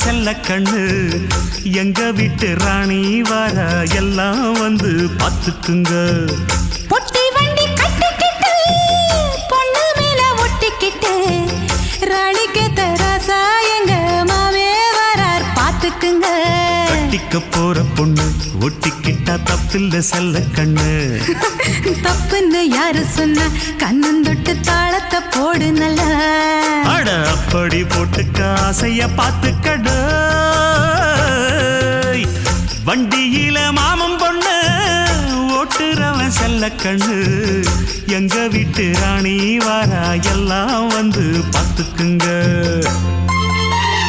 செல்ல கண்ணு எங்க வீட்டு ராணி வர எல்லாம் வந்து பார்த்துக்குங்க. பொட்டி வண்டி கட்டிக்கிட்டு பொண்ணு மேல ஒட்டிக்கிட்டு ராணிக்கு தராசா எங்க மாமே வரார் பார்த்துக்குங்க. கட்டிக்க போற பொண்ணு ஒட்டிக்கிட்டா தப்பில்ல செல்ல கண்ணு. தப்புன்னு யாரு சொன்ன கண்ணந்தொட்டு தாளத்தை போடு நல்லா. அட அப்படி போட்டுக்க ஆசைய பார்த்துக்கடு. வண்டியில மாமன் பொண்ணு ஓட்டுறவன் செல்ல கண்ணு எங்க வீட்டு ராணி வாரா எல்லாம் வந்து பார்த்துக்குங்க.